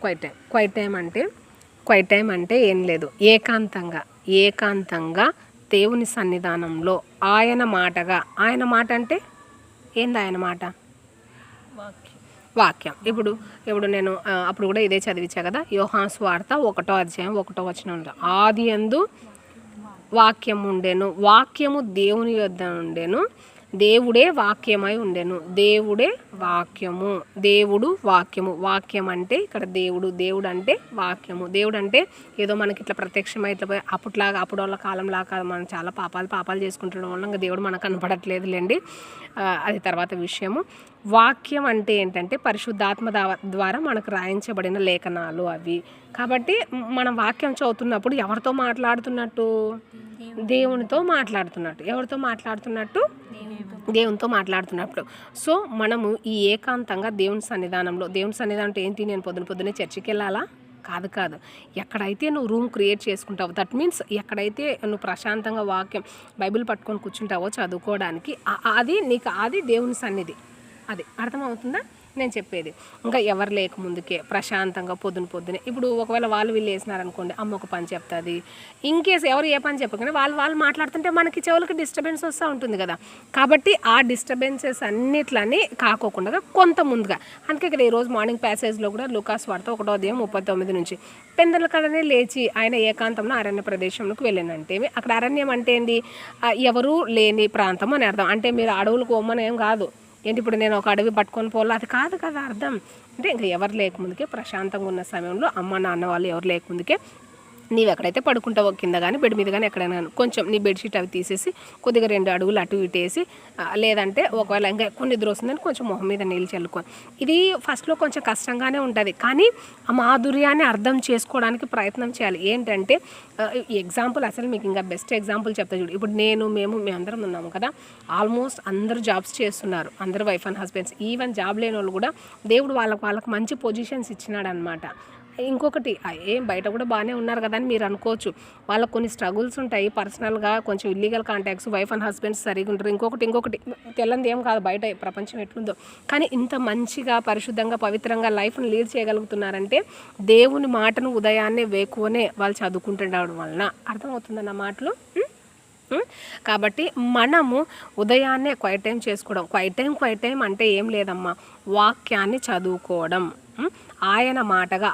Quiet time అంటే ఏం లేదు, ఏకాంతంగా దేవుని సన్నిధానంలో ఆయన మాట అంటే ఏంది ఆయన మాట? వాక్యం. ఇప్పుడు నేను అప్పుడు కూడా ఇదే చదివించా కదా, యోహాను సువార్త 1వ అధ్యాయం 1వ వచనం, ఆది యందు వాక్యము ఉండెను, వాక్యము దేవుని యొద్ద ఉండెను, దేవుడే వాక్యమై ఉండెను. దేవుడే వాక్యము, దేవుడు వాక్యము. వాక్యం అంటే ఇక్కడ దేవుడు అంటే వాక్యము. దేవుడు అంటే ఏదో మనకి ఇట్లా ప్రత్యక్షమై ఇట్లా పోయి అప్పుడు వాళ్ళ కాలంలాగా మనం చాలా పాపాలు చేసుకుంటడం వల్ల ఇంకా దేవుడు మనకు కనపడట్లేదులేండి, అది తర్వాత విషయము. వాక్యం అంటే ఏంటంటే పరిశుద్ధాత్మ ద్వారా మనకు రాయించబడిన లేఖనాలు అవి. కాబట్టి మనం వాక్యం చదువుతున్నప్పుడు ఎవరితో మాట్లాడుతున్నట్టు? దేవునితో మాట్లాడుతున్నట్టు. ఎవరితో మాట్లాడుతున్నట్టు? దేవునితో మాట్లాడుతున్నప్పుడు. సో మనము ఈ ఏకాంతంగా దేవుని సన్నిధానం అంటే ఏంటి? నేను పొద్దునే చర్చికి వెళ్ళాలా? కాదు. ఎక్కడైతే నువ్వు రూమ్ క్రియేట్ చేసుకుంటావో, దట్ మీన్స్ ఎక్కడైతే నువ్వు ప్రశాంతంగా వాక్యం బైబిల్ పట్టుకొని కూర్చుంటావో చదువుకోవడానికి, అది దేవుని సన్నిధి. అది అర్థమవుతుందా నేను చెప్పేది? ఇంకా ఎవరు లేకముందుకే ప్రశాంతంగా పొద్దునే ఇప్పుడు ఒకవేళ వీళ్ళు వేసినారనుకోండి, అమ్మ ఒక పని చెప్తుంది, ఇన్కేస్ ఎవరు ఏ పని చెప్పకనే వాళ్ళు మాట్లాడుతుంటే మనకి చెవులకి డిస్టర్బెన్స్ వస్తూ ఉంటుంది కదా. కాబట్టి ఆ డిస్టర్బెన్సెస్ అన్నిట్లని కాకోకుండా కొంత ముందుగా, అందుకే ఇక్కడ ఈరోజు మార్నింగ్ ప్యాసేజ్లో కూడా లూకాసు వార్త 1వ అధ్యాయం 39 నుంచి, పెందల కడనే లేచి ఆయన ఏకాంతంలో అరణ్య ప్రదేశంలోకి వెళ్ళినంటే, అక్కడ అరణ్యం అంటే ఏంటి? ఎవరు లేని ప్రాంతం అని అర్థం. అంటే మీరు అడవులకు పోమనేం కాదు ఏంటి, ఇప్పుడు నేను ఒక అడవి పట్టుకొని పోలా, అది కాదు కదా అర్థం. అంటే ఇంకా ఎవరు లేకముందుకే ప్రశాంతంగా ఉన్న సమయంలో అమ్మ నాన్న వాళ్ళు ఎవరు లేకముందుకే నీవు ఎక్కడైతే పడుకుంటావో కింద కానీ బెడ్ మీద కానీ ఎక్కడైనా కానీ కొంచెం నీ బెడ్షీట్ అవి తీసేసి కొద్దిగా 2 అడుగులు అటు ఇటు వేసి, లేదంటే ఒకవేళ ఇంకా కొన్ని నిద్ర వస్తుందని కొంచెం మొహం మీద నీళ్ళు చల్లుకొని. ఇది ఫస్ట్లో కొంచెం కష్టంగానే ఉంటుంది, కానీ ఆ మాధుర్యాన్ని అర్థం చేసుకోవడానికి ప్రయత్నం చేయాలి. ఏంటంటే ఎగ్జాంపుల్, అసలు మీకు ఇంకా బెస్ట్ ఎగ్జాంపుల్ చెప్తా చూడు. ఇప్పుడు మేమందరం ఉన్నాము కదా, ఆల్మోస్ట్ అందరూ జాబ్స్ చేస్తున్నారు, అందరూ wife and husbands. Even job లేని వాళ్ళు కూడా దేవుడు వాళ్ళకి మంచి పొజిషన్స్ ఇచ్చినాడు అనమాట. ఇంకొకటి, ఏం బయట కూడా బాగానే ఉన్నారు కదా అని మీరు అనుకోవచ్చు, వాళ్ళకు కొన్ని స్ట్రగుల్స్ ఉంటాయి పర్సనల్గా, కొంచెం illegal contacts, wife and husbands సరిగా ఉంటారు, ఇంకొకటి తెల్లంది ఏం కాదు బయట ప్రపంచం ఎట్లుందో, కానీ ఇంత మంచిగా పరిశుద్ధంగా పవిత్రంగా లైఫ్ని లీడ్ చేయగలుగుతున్నారంటే దేవుని మాటను ఉదయాన్నే వేకువనే వాళ్ళు చదువుకుంటుండడం వలన. అర్థమవుతుందన్న మాటలు. కాబట్టి మనము ఉదయాన్నే క్వైట్ టైం చేసుకోవడం. క్వైట్ టైం అంటే ఏం లేదమ్మా, వాక్యాన్ని చదువుకోవడం. ఆయన మాటగా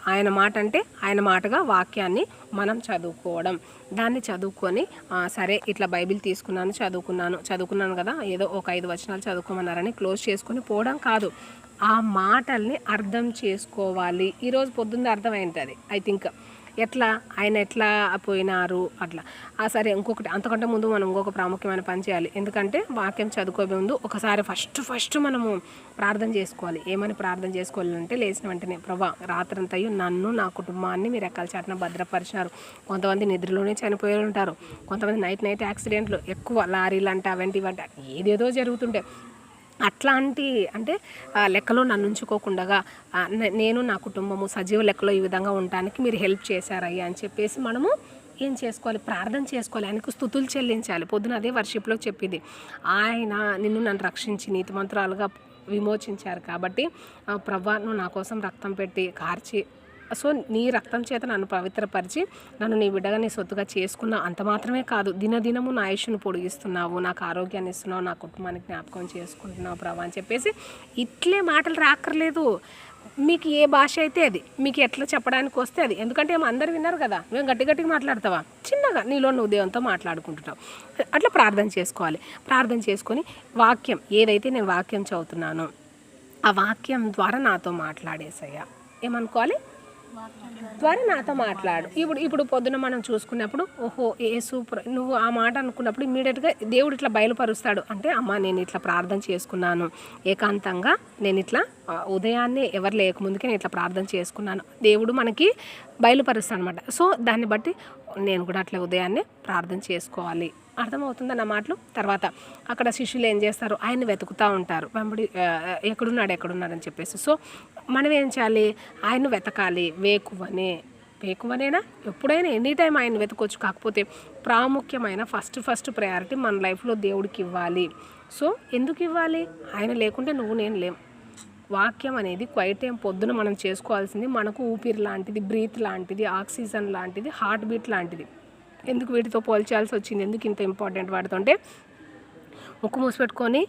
వాక్యాన్ని మనం చదువుకోవడం. దాన్ని చదువుకొని సరే ఇట్లా బైబిల్ తీసుకున్నాను చదువుకున్నాను కదా, ఏదో ఒక 5 వచనాలు చదువుకోమన్నారని క్లోజ్ చేసుకొని పోవడం కాదు, ఆ మాటల్ని అర్థం చేసుకోవాలి. ఈరోజు పొద్దున్న అర్థమైంది, ఐ థింక్ ఆయన ఎట్లా పోయినారు అట్లా. సరే ఇంకొకటి, అంతకంటే ముందు మనం ఇంకొక ప్రాముఖ్యమైన పని చేయాలి. ఎందుకంటే వాక్యం చదువుకోబోయే ముందు ఒకసారి ఫస్ట్ మనము ప్రార్థన చేసుకోవాలి. ఏమని ప్రార్థన చేసుకోవాలంటే, లేచిన వెంటనే ప్రభా రాత్రంతయు నన్ను నా కుటుంబాన్ని మీరు రెక్కల చాటున భద్రపరిచినారు. కొంతమంది నిద్రలోనే చనిపోయి ఉంటారు, కొంతమంది నైట్ యాక్సిడెంట్లు, ఎక్కువ లారీలు అంట అవంటి ఏదేదో జరుగుతుంటే, అట్లాంటి అంటే లెక్కలో నన్ను ఉంచుకోకుండా నేను నా కుటుంబము సజీవ లెక్కలో ఈ విధంగా ఉండడానికి మీరు హెల్ప్ చేశారయ్యా అని చెప్పేసి మనము ఏం చేసుకోవాలి? ప్రార్థన చేసుకోవాలి, ఆయనకు స్తుతులు చెల్లించాలి. పొద్దున అదే వర్షిప్లో చెప్పింది, ఆయన నన్ను రక్షించి నీతిమంతురాలుగా విమోచించారు కాబట్టి ప్రభువా నువ్వు నా కోసం రక్తం పెట్టి కార్చి, సో నీ రక్తం చేత నన్ను పవిత్రపరిచి నన్ను నీ బిడ్డగా నీ సొత్తుగా చేసుకున్నావు. అంత మాత్రమే కాదు, దినదినము నా ఆయుష్ను పొడిగిస్తున్నావు, నాకు ఆరోగ్యాన్ని ఇస్తున్నావు, నా కుటుంబానికి జ్ఞాపకం చేసుకుంటున్నావు ప్రభా అని చెప్పేసి ఇట్లే మాటలు రాక్కర్లేదు. మీకు ఏ భాష అయితే అది, మీకు ఎట్లా చెప్పడానికి వస్తే అది. ఎందుకంటే ఏమో అందరు విన్నారు కదా, మేము గట్టిగా మాట్లాడతావా, చిన్నగా నీలో నువ్వు దేవునితో మాట్లాడుకుంటున్నావు. అట్లా ప్రార్థన చేసుకోవాలి. ప్రార్థన చేసుకొని వాక్యం ఏదైతే నేను వాక్యం చదువుతున్నానో ఆ వాక్యం ద్వారా నాతో మాట్లాడేసయ్యా, ఏమనుకోవాలి? ద్వారా నాతో మాట్లాడు. ఇప్పుడు పొద్దున మనం చూసుకున్నప్పుడు ఓహో యేసు నువ్వు ఆ మాట అనుకున్నప్పుడు ఇమ్మీడియట్గా దేవుడు ఇట్లా బయలుపరుస్తాడు. అంటే అమ్మ నేను ఇట్లా ప్రార్థన చేసుకున్నాను ఏకాంతంగా, నేను ఇట్లా ఉదయాన్నే ఎవరు లేకముందుకే నేను ఇట్లా ప్రార్థన చేసుకున్నాను, దేవుడు మనకి బయలుపరుస్తాడు అనమాట. సో దాన్ని బట్టి నేను కూడా అట్లా ఉదయాన్నే ప్రార్థన చేసుకోవాలి. అర్థమవుతుందా నా మాటలు? తర్వాత అక్కడ శిష్యులు ఏం చేస్తారు, ఆయన్ని వెతుకుతూ ఉంటారు, వెంబడి ఎక్కడున్నాడని చెప్పేసి. సో మనం ఏం చేయాలి? ఆయన్ని వెతకాలి వేకువనేనా, ఎప్పుడైనా ఎనీ టైం ఆయన వెతకొచ్చు. కాకపోతే ప్రాముఖ్యమైన ఫస్ట్ ప్రయారిటీ మన లైఫ్లో దేవుడికి ఇవ్వాలి. సో ఎందుకు ఇవ్వాలి? ఆయన లేకుంటే నువ్వు నేను లేం. వాక్యం అనేది క్వైట్ టైం పొద్దున మనం చేసుకోవాల్సింది. మనకు ఊపిరి లాంటిది, బ్రీత్ లాంటిది, ఆక్సిజన్ లాంటిది, హార్ట్ బీట్ లాంటిది. ఎందుకు వీటితో పోల్చాల్సి వచ్చింది, ఎందుకు ఇంత ఇంపార్టెంట్ వాటితో అంటే, ముక్కు మూసిపెట్టుకొని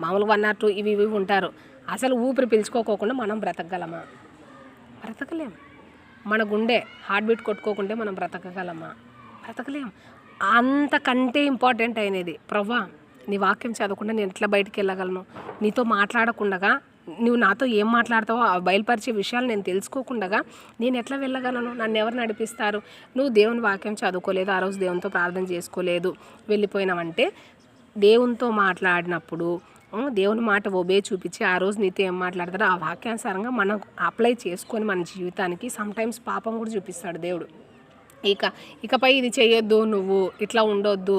మామూలుగా 1 or 2 ఇవి ఉంటారు. అసలు ఊపిరి పీల్చుకోకుండా మనం బ్రతకగలమా? బ్రతకలేం. మన గుండె హార్ట్ బీట్ కొట్టుకోకుంటే మనం బ్రతకగలమా? బ్రతకలేం. అంతకంటే ఇంపార్టెంట్ అయినది ప్రభా, నీ వాక్యం చదవకుండా నేను ఎట్లా బయటికి వెళ్ళగలను? నీతో మాట్లాడకుండా, నువ్వు నాతో ఏం మాట్లాడతావో ఆ బయలుపరిచే విషయాలు నేను తెలుసుకోకుండా నేను ఎట్లా వెళ్ళగలను? నన్ను ఎవరు నడిపిస్తారు? నువ్వు దేవుని వాక్యం చదువుకోలేదు, ఆ రోజు దేవునితో ప్రార్థన చేసుకోలేదు, వెళ్ళిపోయినావంటే దేవునితో మాట్లాడినప్పుడు దేవుని మాట ఒబే చూపించి ఆ రోజు నీతో ఏం మాట్లాడతారో ఆ వాక్యానుసారంగా మనం అప్లై చేసుకొని మన జీవితానికి సమ్టైమ్స్ పాపం కూడా చూపిస్తాడు దేవుడు. ఇకపై ఇది చేయొద్దు, నువ్వు ఇట్లా ఉండొద్దు.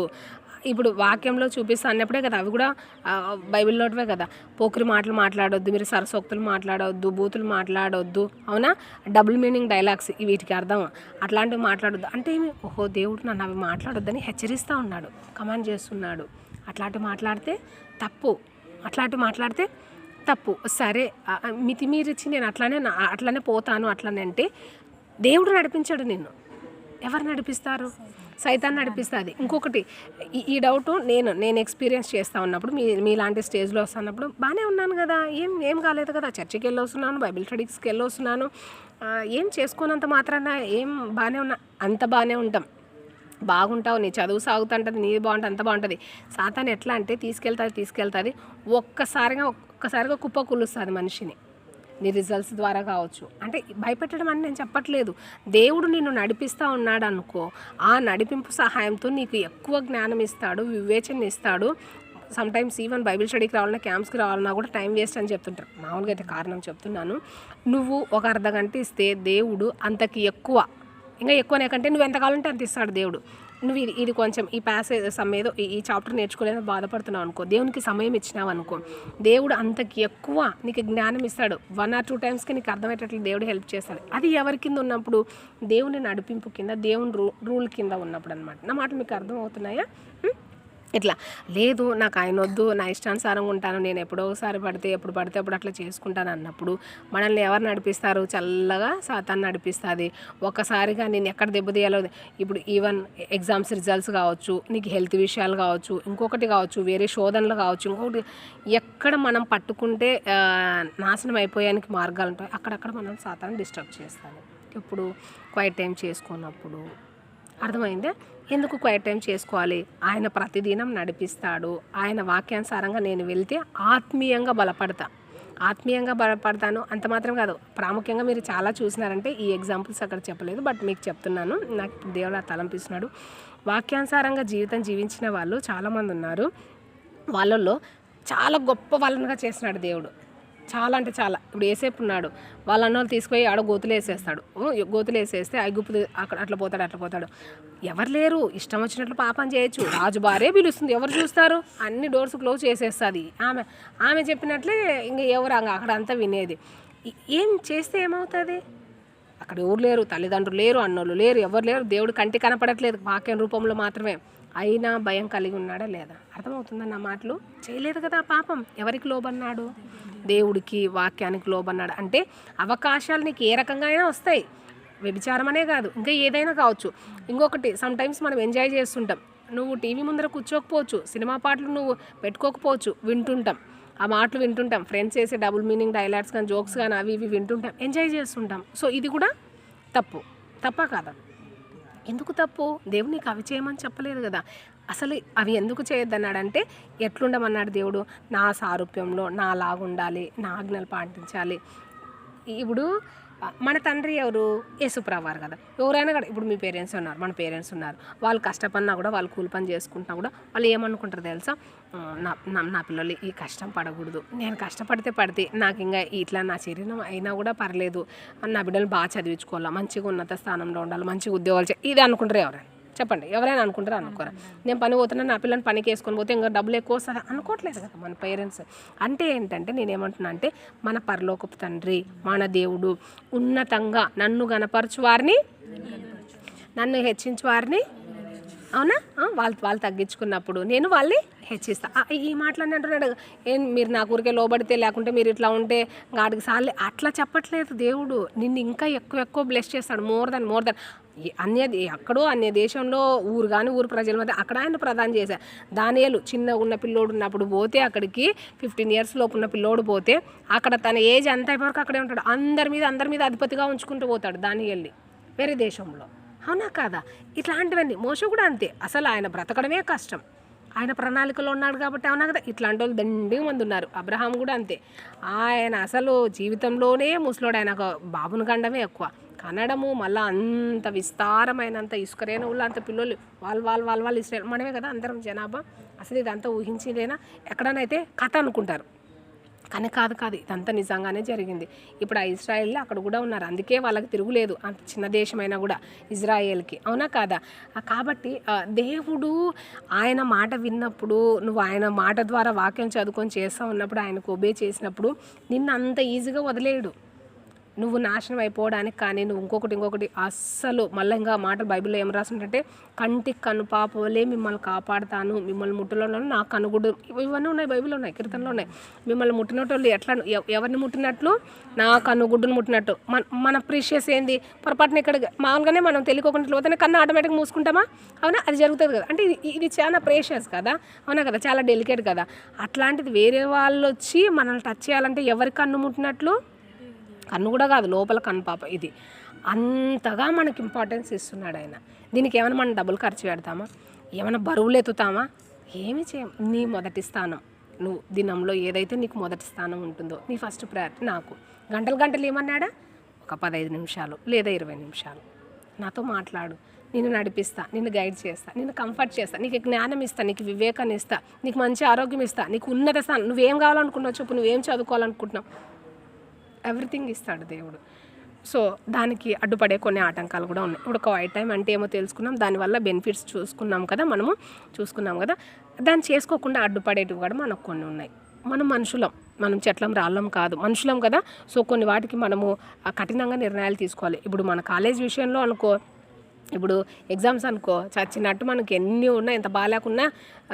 ఇప్పుడు వాక్యంలో చూపిస్తా అన్నప్పుడే కదా, అవి కూడా బైబిల్లోటివే కదా. పోకిరి మాటలు మాట్లాడొద్దు, మీరు సరసోక్తులు మాట్లాడవద్దు, బూతులు మాట్లాడొద్దు, అవునా? డబుల్ మీనింగ్ డైలాగ్స్ వీటికి అర్థం. అట్లాంటివి మాట్లాడొద్దు అంటే ఏమి? ఓహో, దేవుడు నన్ను అవి మాట్లాడొద్దని హెచ్చరిస్తూ ఉన్నాడు, కమాండ్ చేస్తున్నాడు. అట్లాంటివి మాట్లాడితే తప్పు, అట్లాంటివి మాట్లాడితే తప్పు. సరే, మితిమీరిచ్చి నేను అట్లానే పోతాను అట్లనే అంటే దేవుడు నడిపించాడు నిన్ను. ఎవరు నడిపిస్తారు? సైతాన్ నడిపిస్తుంది. ఇంకొకటి, ఈ డౌట్ నేను ఎక్స్పీరియన్స్ చేస్తూ ఉన్నప్పుడు, మీలాంటి స్టేజ్లో వస్తున్నప్పుడు బాగానే ఉన్నాను కదా, ఏం కాలేదు కదా, చర్చికి వెళ్ళి వస్తున్నాను, బైబిల్ స్టడీస్కి వెళ్ళి వస్తున్నాను, ఏం చేసుకోనంత మాత్రాన ఏం బాగానే ఉన్నా, అంత బాగానే ఉంటాం, బాగుంటావు, నీ చదువు సాగుతుంటుంది, నీది బాగుంటుంది, అంత బాగుంటుంది. సాతాన్ ఎట్లా అంటే తీసుకెళ్తుంది ఒక్కసారిగా కుప్ప కులుస్తుంది మనిషిని, నీ రిజల్ట్స్ ద్వారా కావచ్చు. అంటే భయపెట్టడం అని నేను చెప్పట్లేదు. దేవుడు నిన్ను నడిపిస్తూ ఉన్నాడు అనుకో, ఆ నడిపింపు సహాయంతో నీకు ఎక్కువ జ్ఞానం ఇస్తాడు, వివేచన ఇస్తాడు. సమ్టైమ్స్ ఈవెన్ బైబిల్ స్టడీకి రావాలన్నా, క్యాంప్స్కి రావాలన్నా కూడా టైం వేస్ట్ అని చెప్తుంటారు. మామూలుగా అయితే కారణం చెప్తున్నాను. నువ్వు ఒక అర్ధగంట ఇస్తే దేవుడు అంతకి ఇంకా ఎక్కువనే కంటే నువ్వు ఎంత కావాలంటే అంత ఇస్తాడు దేవుడు. నువ్వు ఇది కొంచెం ఈ ప్యాసేజ్ ఏదో ఈ చాప్టర్ నేర్చుకోలేదని బాధపడుతున్నావు అనుకో, దేవునికి సమయం ఇచ్చినావు అనుకో, దేవుడు అంతకి ఎక్కువ నీకు జ్ఞానం ఇస్తాడు. 1 or 2 టైమ్స్కి నీకు అర్థమయ్యేటట్లు దేవుడు హెల్ప్ చేస్తాడు. అది ఎవరి కింద ఉన్నప్పుడు? దేవుని నడిపింపు కింద, దేవుని రూల్ కింద ఉన్నప్పుడు అనమాట. నా మాట మీకు అర్థమవుతున్నాయా? ఇట్లా లేదు, నాకు ఆయన వద్దు, నా ఇష్టానుసారంగా ఉంటాను, నేను ఎప్పుడు పడితే అప్పుడు అట్లా చేసుకుంటాను అన్నప్పుడు మనల్ని ఎవరు నడిపిస్తారు? చల్లగా సాతాన్ నడిపిస్తుంది. ఒక్కసారిగా నేను ఎక్కడ దెబ్బతీయాలో, ఇప్పుడు ఈవెన్ ఎగ్జామ్స్ రిజల్ట్స్ కావచ్చు, నీకు హెల్త్ విషయాలు కావచ్చు, ఇంకొకటి కావచ్చు, వేరే శోధనలు కావచ్చు, ఇంకొకటి ఎక్కడ మనం పట్టుకుంటే నాశనం అయిపోయానికి మార్గాలు ఉంటాయి, అక్కడక్కడ మనం సాతాన్ డిస్టర్బ్ చేస్తాను. ఇప్పుడు క్వైట్ టైం చేసుకున్నప్పుడు అర్థమైందే ఎందుకు క్వైట్ టైం చేసుకోవాలి? ఆయన ప్రతిదినం నడిపిస్తాడు. ఆయన వాక్యానుసారంగా నేను వెళ్తే ఆత్మీయంగా బలపడతాను. అంత మాత్రం కాదు, ప్రాముఖ్యంగా మీరు చాలా చూసినారంటే ఈ ఎగ్జాంపుల్స్ అక్కడ చెప్పలేదు, బట్ మీకు చెప్తున్నాను, నాకు దేవుడు తలంపిస్తున్నాడు. వాక్యానుసారంగా జీవితం జీవించిన వాళ్ళు చాలామంది ఉన్నారు. వాళ్ళల్లో చాలా గొప్ప వాళ్ళనుగా చేసినాడు దేవుడు, చాలా అంటే చాలా. ఇప్పుడు ఏసేపు ఉన్నాడు, వాళ్ళ అన్నోళ్ళు తీసుకుపోయి ఆడ గోతులు వేసేస్తే ఐగుప్తు అక్కడ అట్లా పోతాడు. ఎవరు లేరు, ఇష్టం వచ్చినట్లు పాపం చేయొచ్చు, రాజు భార్య పిలుస్తుంది, ఎవరు చూస్తారు? అన్ని డోర్స్ క్లోజ్ చేసేస్తుంది ఆమె చెప్పినట్లే. ఇంక ఎవరు అక్కడ అంతా వినేది. ఏం చేస్తే ఏమవుతుంది? అక్కడ ఎవరు లేరు, తల్లిదండ్రులు లేరు, అన్నోళ్ళు లేరు, ఎవరు లేరు, దేవుడు కంటి కనపడట్లేదు, వాక్యం రూపంలో మాత్రమే. అయినా భయం కలిగి ఉన్నాడా లేదా? అర్థమవుతుందన్న మాటలు. చేయలేదు కదా పాపం. ఎవరికి లోబన్నాడు? దేవుడికి, వాక్యానికి లోబన్నాడు. అంటే అవకాశాలు నీకు ఏ రకంగా అయినా వస్తాయి, వ్యభిచారం అనే కాదు, ఇంకా ఏదైనా కావచ్చు. ఇంకొకటి, సమ్టైమ్స్ మనం ఎంజాయ్ చేస్తుంటాం. నువ్వు టీవీ ముందర కూర్చోకపోవచ్చు, సినిమా పాటలు నువ్వు పెట్టుకోకపోవచ్చు, వింటుంటాం, ఆ మాటలు వింటుంటాం, ఫ్రెండ్స్ చేసే డబుల్ మీనింగ్ డైలాగ్స్ కానీ, జోక్స్ కానీ అవి వింటుంటాం, ఎంజాయ్ చేస్తుంటాం. సో ఇది కూడా తప్ప కాదా? ఎందుకు తప్పు? దేవుడు నీకు అవి చేయమని చెప్పలేదు కదా. అసలు అవి ఎందుకు చేయొద్దన్నాడంటే, ఎట్లుండమన్నాడు దేవుడు? నా సారూప్యంలో నాలాగుండాలి, నా ఆజ్ఞలు పాటించాలి. ఇప్పుడు మన తండ్రి ఎవరు? యేసుప్రభువారు కదా. ఎవరైనా కూడా, ఇప్పుడు మీ పేరెంట్స్ ఉన్నారు, మన పేరెంట్స్ ఉన్నారు, వాళ్ళు కష్టపడినా కూడా, వాళ్ళు కూలి పని చేసుకుంటున్నా కూడా వాళ్ళు ఏమనుకుంటారు తెలుసా? నా పిల్లలు ఈ కష్టం పడకూడదు, నేను కష్టపడితే నాకు ఇంకా ఇట్లా నా శరీరం అయినా కూడా పర్లేదు, నా బిడ్డలు బాగా చదివించుకోవాలా, మంచిగా ఉన్నత స్థానంలో ఉండాలి, మంచిగా ఉద్యోగాలు ఇది అనుకుంటారు ఎవరైనా? చెప్పండి, ఎవరైనా అనుకుంటారా? అనుకోరా? నేను పని పోతున్నా, నా పిల్లని పనికి వేసుకొని పోతే ఇంకా డబ్బులు ఎక్కువ వస్తుంది అనుకోవట్లేదు కదా మన పేరెంట్స్. అంటే ఏంటంటే, నేనేమంటున్నా అంటే, మన పరలోకపు తండ్రి, మన దేవుడు ఉన్నతంగా నన్ను గణపరచు వారిని, నన్ను హెచ్చించు వారిని అవునా? వాళ్ళు తగ్గించుకున్నప్పుడు నేను వాళ్ళని హెచ్చిస్తా. ఈ మాటలన్నీ అంటున్నాడు, ఏం మీరు నా ఊరికే లోబడితే, లేకుంటే మీరు ఇట్లా ఉంటే గాడికి సార్లే అట్లా చెప్పట్లేదు దేవుడు. నిన్ను ఇంకా ఎక్కువ బ్లెస్ చేస్తాడు. మోర్ దెన్ ఎక్కడో అన్య దేశంలో ఊరు కానీ ఊరు ప్రజల మధ్య అక్కడ ఆయన ప్రదానం చేశారు. దానియేలు చిన్న ఉన్న పిల్లోడు ఉన్నప్పుడు పోతే అక్కడికి 15 years లోపు ఉన్న పిల్లోడు పోతే అక్కడ తన ఏజ్ అంత అయిపోయాక అక్కడే ఉంటాడు. అందరి మీద అధిపతిగా ఉంచుకుంటూ పోతాడు దానియేల్ని వేరే దేశంలో. అవునా కాదా? ఇట్లాంటివన్నీ మోషే కూడా అంతే. అసలు ఆయన బ్రతకడమే కష్టం. ఆయన ప్రణాళికలో ఉన్నాడు కాబట్టి. అవునా కదా? ఇట్లాంటి వాళ్ళు దండిగా మంది ఉన్నారు. అబ్రహాం కూడా అంతే. ఆయన అసలు జీవితంలోనే ముసలోడు. ఆయన బాబుని కండమే ఎక్కువ కనడము, మళ్ళీ అంత విస్తారమైనంత ఇసుకరేణువులు అంత పిల్లలు వాళ్ళు ఇస్రాయేల్. మనమే కదా అందరం జనాభా. అసలు ఇదంతా ఊహించలేనా? ఎక్కడనైతే కథ అనుకుంటారు, కానీ కాదు ఇదంతా నిజంగానే జరిగింది. ఇప్పుడు ఆ ఇజ్రాయేల్లో అక్కడ కూడా ఉన్నారు. అందుకే వాళ్ళకి తిరుగులేదు, అంత చిన్న దేశమైనా కూడా ఇజ్రాయేల్కి. అవునా కాదా? కాబట్టి దేవుడు ఆయన మాట విన్నప్పుడు, నువ్వు ఆయన మాట ద్వారా వాక్యం చదువుకొని చేస్తూ ఉన్నప్పుడు, ఆయనకు ఒబే చేసినప్పుడు నిన్ను అంత ఈజీగా వదిలేయడు. నువ్వు నాశనం అయిపోవడానికి కానీ నువ్వు ఇంకొకటి అస్సలు. మళ్ళీ ఇంకా మాటలు బైబిల్లో ఏం రాసిందంటే, కంటికి కనుపాపలే మిమ్మల్ని కాపాడుతాను, మిమ్మల్ని ముట్టలోనూ నా కనుగుడు. ఇవన్నీ ఉన్నాయి, బైబిల్లో ఉన్నాయి, కీర్తనలో ఉన్నాయి. మిమ్మల్ని ముట్టినట్టు ఎట్లా, ఎవరిని ముట్టినట్లు? నా కనుగుడ్డును ముట్టినట్టు. మన ప్రీషియస్ ఏంది? పొరపాటున ఇక్కడ మామూలుగానే మనం తెలియకోకుండా పోతేనే కన్ను ఆటోమేటిక్గా మూసుకుంటామా? అవునా? అది జరుగుతుంది కదా. అంటే ఇది చాలా ప్రీషియస్ కదా. అవునా కదా? చాలా డెలికేట్ కదా. అట్లాంటిది వేరే వాళ్ళు వచ్చి మనల్ని టచ్ చేయాలంటే ఎవరి కన్ను ముట్టినట్లు? కన్ను కూడా కాదు, లోపల కన్ను పాప. ఇది అంతగా మనకి ఇంపార్టెన్స్ ఇస్తున్నాడు ఆయన. దీనికి ఏమైనా మనం డబ్బులు ఖర్చు పెడతామా? ఏమైనా బరువులు ఎత్తుతామా? ఏమి చేయం. నీ మొదటి స్థానం, నువ్వు దినంలో ఏదైతే నీకు మొదటి స్థానం ఉంటుందో, నీ ఫస్ట్ ప్రయారిటీ. నాకు గంటలు ఏమన్నాడా? ఒక 15 నిమిషాలు లేదా 20 నిమిషాలు నాతో మాట్లాడు. నిన్ను నడిపిస్తా, నిన్ను గైడ్ చేస్తా, నిన్ను కంఫర్ట్ చేస్తా, నీకు జ్ఞానం ఇస్తా, నీకు వివేకాన్ని ఇస్తా, నీకు మంచి ఆరోగ్యం ఇస్తా, నీకు ఉన్నత స్థానం. నువ్వేం కావాలనుకుంటున్నావు చెప్పు, నువ్వేం చదువుకోవాలనుకుంటున్నావు, ఎవ్రీథింగ్ ఇస్తాడు దేవుడు. సో దానికి అడ్డుపడే కొన్ని ఆటంకాలు కూడా ఉన్నాయి. ఇప్పుడు క్వైట్ టైం అంటే ఏమో తెలుసుకున్నాం, దానివల్ల బెనిఫిట్స్ చూసుకున్నాం కదా. దాన్ని చేసుకోకుండా అడ్డుపడేటివి కూడా మనకు కొన్ని ఉన్నాయి. మనం మనుషులం, మనం చెట్లం రాళ్ళం కాదు, మనుషులం కదా. సో కొన్ని వాటికి మనము కఠినంగా నిర్ణయాలు తీసుకోవాలి. ఇప్పుడు మన కాలేజ్ విషయంలో అనుకో, ఇప్పుడు ఎగ్జామ్స్ అనుకో, చచ్చినట్టు మనకి ఎన్ని ఉన్నా, ఎంత బాగాలేకున్నా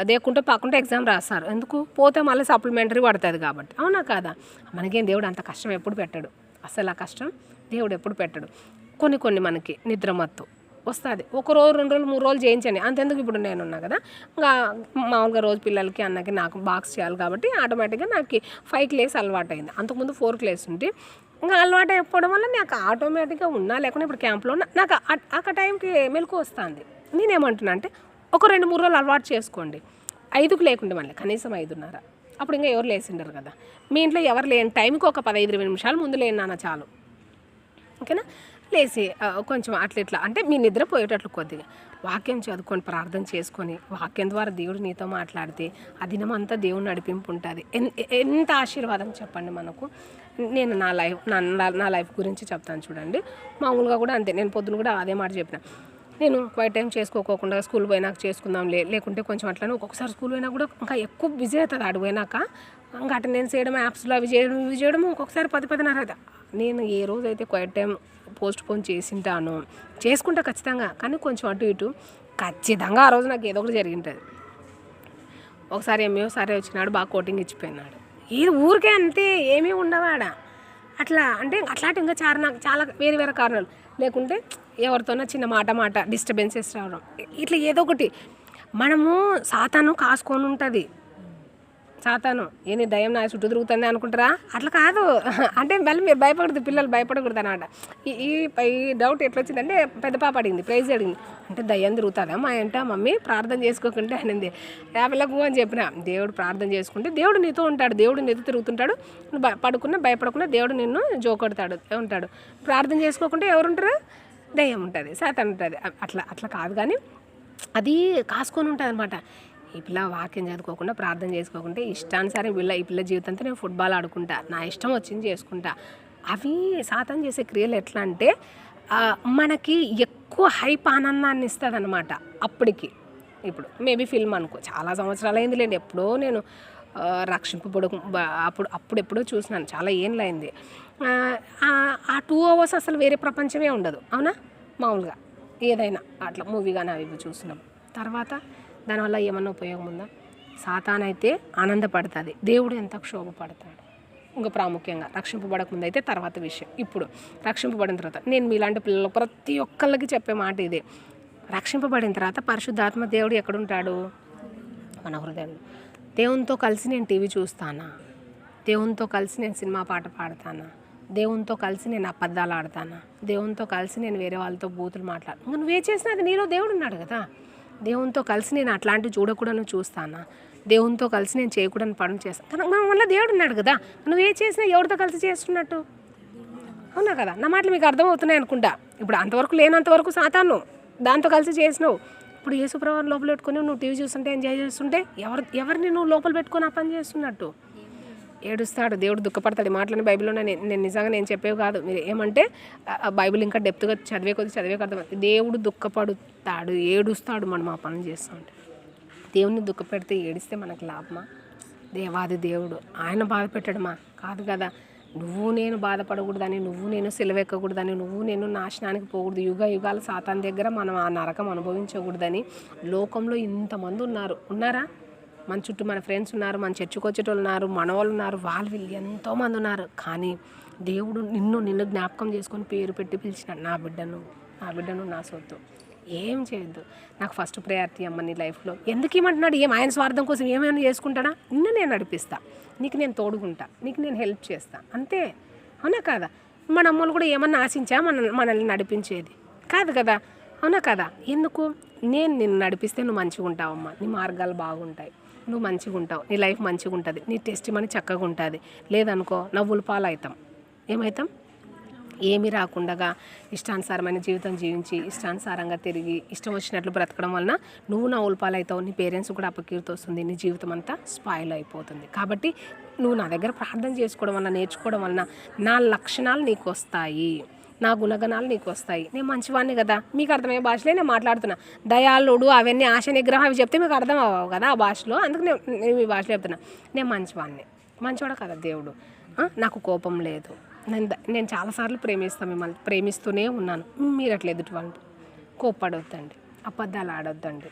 దేకుంటే పాకుంటే ఎగ్జామ్ రాస్తారు. ఎందుకు? పోతే మళ్ళీ సప్లిమెంటరీ పడుతుంది కాబట్టి. అవునా కాదా? మనకేం దేవుడు అంత కష్టం ఎప్పుడు పెట్టాడు. అసలు ఆ కష్టం దేవుడు ఎప్పుడు పెట్టాడు. కొన్ని మనకి నిద్రమత్తు వస్తుంది. 1 రోజు 2 రోజులు 3 రోజులు చేయించండి అంతెందుకు. ఇప్పుడు నేనున్నా కదా, ఇంకా మామూలుగా రోజు పిల్లలకి అన్నకి నాకు బాక్స్ చేయాలి కాబట్టి ఆటోమేటిక్గా నాకు 5 క్లాస్ అలవాటు అయింది. అంతకుముందు 4 క్లాస్ ఉంటే ఇంకా అలవాటు అయిపోవడం వల్ల నాకు ఆటోమేటిక్గా ఉన్నా లేకుండా ఇప్పుడు క్యాంప్లో ఉన్నా నాకు ఆ టైంకి మెలకు వస్తుంది. నేనేమంటున్నా అంటే ఒక 2-3 రోజులు అలవాటు చేసుకోండి. 5కు లేకుంటే మళ్ళీ కనీసం 5:30. అప్పుడు ఇంకా ఎవరు లేచిండరు కదా. మీ ఇంట్లో ఎవరు లేని టైంకి ఒక 15-20 నిమిషాలు ముందు లేని నాన్న చాలు. ఓకేనా? లేచి కొంచెం అట్లా అంటే మీ నిద్ర పోయేటట్లు కొద్దిగా వాక్యం చదువుకొని ప్రార్థన చేసుకొని, వాక్యం ద్వారా దేవుడు నీతో మాట్లాడితే ఆ దినం అంతా దేవుడు నడిపింపు ఉంటుంది. ఎంత ఆశీర్వాదం చెప్పండి మనకు. నేను నా లైఫ్ గురించి చెప్తాను చూడండి. మామూలుగా కూడా అంతే. నేను పొద్దున కూడా అదే మాట చెప్పిన. నేను క్వైట్ టైం చేసుకోకుండా స్కూల్ పోయినాక చేసుకుందాం లేకుంటే కొంచెం అట్లనే. ఒక్కొక్కసారి స్కూల్ పోయినా కూడా ఇంకా ఎక్కువ బిజీ అవుతుంది. ఆడు పోయినాక ఇంకా అటెండెన్స్ చేయడం, యాప్స్లో అవి చేయడం ఒక్కొక్కసారి 10-10:30 అవుతుంది. నేను ఏ రోజైతే క్వైట్ టైం పోస్ట్ పోన్ చేసుకుంటా ఖచ్చితంగా, కానీ కొంచెం అటు ఇటు ఖచ్చితంగా ఆ రోజు నాకు ఏదో ఒకటి జరిగింటుంది. ఒకసారి ఎంఏ సారే వచ్చినాడు, బాగా కోటింగ్ ఇచ్చిపోయినాడు. ఇది ఊరికే అంతే, ఏమీ ఉండవాడ అట్లా. అంటే అట్లాంటి ఇంకా చాలా వేరే కారణాలు, లేకుంటే ఎవరితోనో చిన్న మాట డిస్టర్బెన్సెస్ రావడం, ఇట్లా ఏదో ఒకటి. మనము సాతాను కాసుకొని ఉంటుంది. సాతాను ఏంది దయ్యం నా చుట్టూ తిరుగుతుంది అనుకుంటారా? అట్లా కాదు. అంటే మళ్ళీ మీరు భయపడదు, పిల్లలు భయపడకూడదు అన్నమాట. ఈ డౌట్ ఎట్లా వచ్చిందంటే, పెద్ద పాప అడిగింది, ప్రైజ్ అడిగింది. అంటే దయ్యం తిరుగుతుందా మా ఏంట మమ్మీ ప్రార్థన చేసుకోకుంటే అనింది. పిల్లకు అని చెప్పిన, దేవుడు ప్రార్థన చేసుకుంటే దేవుడు నీతో ఉంటాడు, దేవుడు నీతో తిరుగుతుంటాడు. నువ్వు పడుకున్నా భయపడకుండా దేవుడు నిన్ను జోకొడతాడు ఉంటాడు. ప్రార్థన చేసుకోకుంటే ఎవరుంటారు? దయ్యం ఉంటుంది, సాతాను ఉంటుంది. అట్లా కాదు, కానీ అది కాసుకొని ఉంటుంది అనమాట. ఈ పిల్ల వాక్యం చదువుకోకుండా ప్రార్థన చేసుకోకుంటే ఇష్టానుసారం ఈ పిల్ల జీవితంతో నేను ఫుట్బాల్ ఆడుకుంటా, నా ఇష్టం వచ్చింది చేసుకుంటా. అవి సాతాను చేసే క్రియలు ఎట్లా అంటే మనకి ఎక్కువ హైప్ ఆనందాన్ని ఇస్తుంది అనమాట. అప్పటికి ఇప్పుడు మేబీ ఫిల్మ్ అనుకో, చాలా సంవత్సరాలు అయిందిలేండి. ఎప్పుడో నేను రక్షింపబడు అప్పుడెప్పుడో చూసినాను, చాలా ఏళ్ళైంది. ఆ 2 hours అసలు వేరే ప్రపంచమే ఉండదు. అవునా? మామూలుగా ఏదైనా అట్లా మూవీ కానీ అవి చూసినాం. తర్వాత దానివల్ల ఏమన్నా ఉపయోగం ఉందా? సాతానైతే ఆనందపడుతుంది, దేవుడు ఎంత క్షోభపడతాడు. ఇంకా ప్రాముఖ్యంగా రక్షింపబడకముందు అయితే తర్వాత విషయం. ఇప్పుడు రక్షింపబడిన తర్వాత నేను మీలాంటి పిల్లలు ప్రతి ఒక్కళ్ళకి చెప్పే మాట ఇదే, రక్షింపబడిన తర్వాత పరిశుద్ధాత్మ దేవుడు ఎక్కడుంటాడు? మన హృదయంలో. దేవునితో కలిసి నేను టీవీ చూస్తానా? దేవునితో కలిసి నేను సినిమా పాట పాడతానా? దేవునితో కలిసి నేను అబద్ధాలు ఆడతానా? దేవునితో కలిసి నేను వేరే వాళ్ళతో బూతులు ఇంకా నువ్వే చేసినా అది నీలో దేవుడు ఉన్నాడు కదా. దేవునితో కలిసి నేను అట్లాంటివి చూడకూడదు చూస్తానా? దేవునితో కలిసి నేను చేయకూడని పనులు చేస్తాను కానీ మన వల్ల దేవుడు ఉన్నాడు కదా. నువ్వే చేసినా ఎవరితో కలిసి చేస్తున్నట్టు? అవునా కదా? నా మాటలు మీకు అర్థమవుతున్నాయి అనుకుంటా. ఇప్పుడు అంతవరకు లేనంతవరకు సాతాను దాంతో కలిసి చేసినావు. ఇప్పుడు యేసుప్రభువుని లోపల పెట్టుకొని నువ్వు టీవీ చూస్తుంటే ఎంజాయ్ చేస్తుంటే ఎవరిని నువ్వు లోపల పెట్టుకొని ఆ పని చేస్తున్నట్టు? ఏడుస్తాడు దేవుడు, దుఃఖపడతాడు. ఈ మాటలని బైబిల్లోనే నేను నిజంగా నేను చెప్పేవి కాదు. మీరు ఏమంటే బైబిల్ ఇంకా డెప్త్గా చదివే అర్థం. దేవుడు దుఃఖపడుతాడు, ఏడుస్తాడు మనం ఆ పనులు చేస్తూ ఉంటే. దేవుడిని దుఃఖపెడితే ఏడిస్తే మనకు లాభమా? దేవాది దేవుడు ఆయన బాధ పెట్టడమా? కాదు కదా. నువ్వు నేను బాధపడకూడదని, నువ్వు నేను సిలువెక్కకూడదని, నువ్వు నేను నాశనానికి పోకూడదు, యుగాలు సాతాన్ దగ్గర మనం ఆ నరకం అనుభవించకూడదని లోకంలో ఇంతమంది ఉన్నారా? మన చుట్టూ మన ఫ్రెండ్స్ ఉన్నారు, మన చర్చకు వచ్చేటోళ్ళు ఉన్నారు, మనవాళ్ళు ఉన్నారు, వీళ్ళు ఎంతోమంది ఉన్నారు. కానీ దేవుడు నిన్ను జ్ఞాపకం చేసుకొని పేరు పెట్టి పిలిచినాడు, నా బిడ్డను నా సొత్తు. ఏం చేయొద్దు, నాకు ఫస్ట్ ప్రయారిటీ అమ్మ నీ లైఫ్లో. ఎందుకు ఏమంటున్నాడు? ఆయన స్వార్థం కోసం ఏమైనా చేసుకుంటాడా? నేను నడిపిస్తా, నీకు నేను తోడుకుంటా, నీకు నేను హెల్ప్ చేస్తా, అంతే. అవునా కాదా? మన అమ్మలు కూడా ఏమన్నా ఆశించా మనల్ని నడిపించేది కాదు కదా. అవునా కదా? ఎందుకు? నేను నిన్ను నడిపిస్తే నువ్వు మంచిగా ఉంటావమ్మా, నీ మార్గాలు బాగుంటాయి, నువ్వు మంచిగా ఉంటావు, నీ లైఫ్ మంచిగా ఉంటుంది, నీ టెస్టిమనీ చక్కగా ఉంటుంది. లేదనుకో నవ్వుల పాలు అవుతాం. ఏమవుతాం? ఏమీ రాకుండా ఇష్టానుసారమైన జీవితం జీవించి ఇష్టానుసారంగా తిరిగి ఇష్టం వచ్చినట్లు బ్రతకడం వలన నువ్వు నా ఉల్పాలు అవుతావు, నీ పేరెంట్స్ కూడా అపకీర్తి వస్తుంది, నీ జీవితం అంతా స్పాయిల్ అయిపోతుంది. కాబట్టి నువ్వు నా దగ్గర ప్రార్థన చేసుకోవడం వలన, నేర్చుకోవడం వలన నా లక్షణాలు నీకు వస్తాయి, నా గుణగణాలు నీకు వస్తాయి. నేను మంచివాడిని కదా. మీకు అర్థమయ్యే భాషలో నేను మాట్లాడుతున్నా. దయాళుడు అవన్నీ ఆశ నిగ్రహం అవి చెప్తే మీకు అర్థం అవ్వవు కదా ఆ భాషలో. అందుకు నేను ఈ భాషలో చెప్తున్నా. నేను మంచివాడు కదా దేవుడు. నాకు కోపం లేదు. నేను చాలాసార్లు మిమ్మల్ని ప్రేమిస్తూనే ఉన్నాను. మీరు అట్లా ఎదుటి వాళ్ళు కోప్పడొద్దండి, అబద్ధాలు ఆడొద్దండి,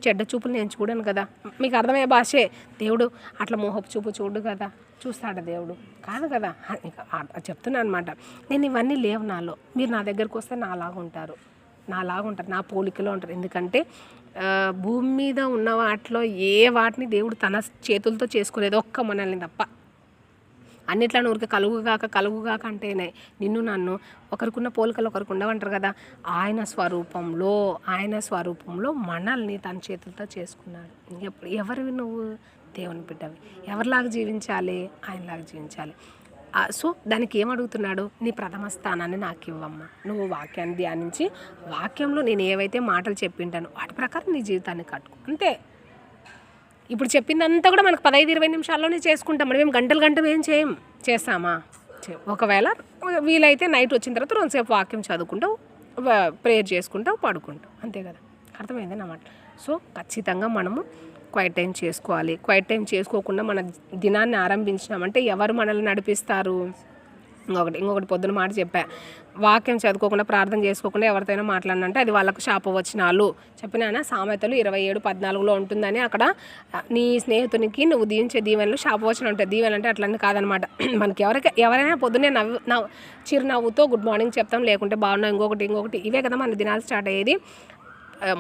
చెడ్డ చూపులు నేను చూడను కదా. మీకు అర్థమయ్యే భాషే. దేవుడు అట్లా మోహపు చూపు చూడు కదా, చూస్తాడు దేవుడు కాదు కదా. చెప్తున్నాను అనమాట. నేను ఇవన్నీ లేవు నాలో. మీరు నా దగ్గరకు వస్తే నాలాగా ఉంటారు, నా పోలికలో ఉంటారు. ఎందుకంటే భూమి మీద ఉన్న వాటిలో వాటిని దేవుడు తన చేతులతో చేసుకునేది ఒక్క మనల్ని తప్ప. అన్నిట్లా ఊరికి కలుగుగాక అంటేనే నిన్ను నన్ను ఒకరికున్న పోలికలు ఒకరికి ఉండవంటారు కదా. ఆయన స్వరూపంలో మనల్ని తన చేతులతో చేసుకున్నాడు. ఎవరివి నువ్వు? దేవుని బిడ్డవి. ఎవరిలాగా జీవించాలి? ఆయనలాగా జీవించాలి. సో దానికి ఏమడుగుతున్నాడు? నీ ప్రథమ స్థానాన్ని నాకు ఇవ్వమ్మా. నువ్వు వాక్యాన్ని ధ్యానించి వాక్యంలో నేను ఏవైతే మాటలు చెప్పింటానో వాటి ప్రకారం నీ జీవితాన్ని కట్టుకో, అంతే. ఇప్పుడు చెప్పిందంతా కూడా మనకు 15-20 నిమిషాల్లోనే చేసుకుంటాం. మనం గంటలు ఏం చేస్తామా? ఒకవేళ వీలైతే నైట్ వచ్చిన తర్వాత 2 సేపు వాక్యం చదువుకుంటావు, ప్రేయర్ చేసుకుంటావు, పడుకుంటావు, అంతే కదా. అర్థమైంది అన్నమాట. సో ఖచ్చితంగా మనము క్వైట్ టైం చేసుకోవాలి. క్వైట్ టైం చేసుకోకుండా మన దినాన్ని ఆరంభించినామంటే ఎవరు మనల్ని నడిపిస్తారు? ఇంకొకటి పొద్దున మాట చెప్పా, వాక్యం చదువుకోకుండా ప్రార్థన చేసుకోకుండా ఎవరితోనైనా మాట్లాడినంటే అది వాళ్ళకు శాపవచనాలు చెప్పినా. సామెతలు 27:14 ఉంటుందని. అక్కడ నీ స్నేహితునికి నువ్వు దీవించే దీవెనలు శాపవచనం ఉంటాయి. దీవెనలు అంటే అట్లనే కాదనమాట. మనకి ఎవరైనా పొద్దున్నే చిరునవ్వుతో గుడ్ మార్నింగ్ చెప్తాం, లేకుంటే బాగున్నాం, ఇంకొకటి ఇవే కదా మన దినాలు స్టార్ట్ అయ్యేది.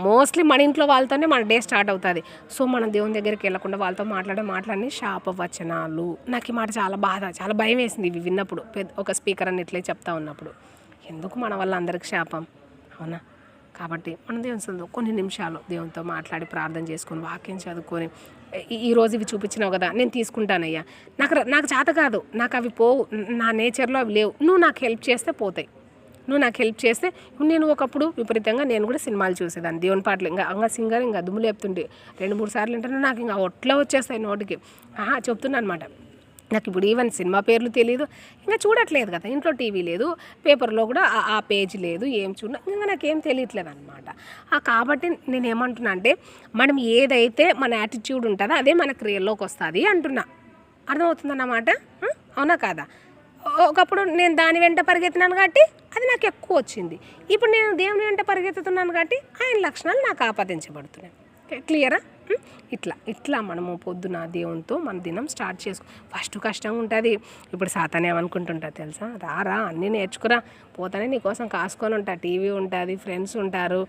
మోస్ట్లీ మన ఇంట్లో వాళ్ళతోనే మన డే స్టార్ట్ అవుతుంది. సో మనం దేవుని దగ్గరికి వెళ్ళకుండా వాళ్ళతో మాట్లాడిన శాపవచనాలు. నాకు ఈ మాట చాలా భయం వేసింది ఇవి విన్నప్పుడు. ఒక స్పీకర్ అని ఇట్లే చెప్తా ఉన్నప్పుడు. ఎందుకు మన వల్ల అందరికి శాపం? అవునా? కాబట్టి మనం దేవుని కొన్ని నిమిషాలు దేవునితో మాట్లాడి ప్రార్థన చేసుకొని వాక్యం చదువుకొని ఈరోజు ఇవి చూపించినావు కదా, నేను తీసుకుంటానయ్యా, నాకు చేత కాదు, నాకు అవి పోవు, నా నేచర్లో అవి లేవు, నువ్వు నాకు హెల్ప్ చేస్తే పోతాయి. నేను ఒకప్పుడు విపరీతంగా నేను కూడా సినిమాలు చూసేదాన్ని, దేవుని పాటలు ఇంకా సింగర్ దుమ్ములు చెప్తుండే 2-3 సార్లు వింటాను, నాకు ఇంకా ఒట్లా వచ్చేస్తాయి నోటికి. చెప్తున్నా అనమాట. నాకు ఇప్పుడు ఈవెన్ సినిమా పేర్లు తెలియదు, ఇంకా చూడట్లేదు కదా, ఇంట్లో టీవీ లేదు, పేపర్లో కూడా ఆ పేజ్ లేదు, ఏం ఇంకా నాకేం తెలియట్లేదు అనమాట. కాబట్టి నేను ఏమంటున్నా అంటే మనం ఏదైతే మన యాటిట్యూడ్ ఉంటుందో అదే మన క్రియల్లోకి వస్తుంది అంటున్నా. అర్థమవుతుందన్నమాట. అవునా కాదా? ఒకప్పుడు నేను దాని వెంట పరిగెత్తినాను కాబట్టి అది నాకు ఎక్కువ వచ్చింది. ఇప్పుడు నేను దేవుని వెంట పరిగెత్తుతున్నాను కాబట్టి ఆయన లక్షణాలు నాకు ఆపాదించబడుతున్నాయి. క్లియరా? ఇట్లా మనము పొద్దున దేవునితో మన దినం స్టార్ట్ చేసుకో. ఫస్ట్ కష్టంగా ఉంటుంది. ఇప్పుడు సాతాను ఏమనుకుంటుంటా తెలుసా, రా అన్నీ నేర్చుకురా, పోతానే నీకోసం కాసుకొని ఉంటా, టీవీ ఉంటుంది, ఫ్రెండ్స్ ఉంటారు,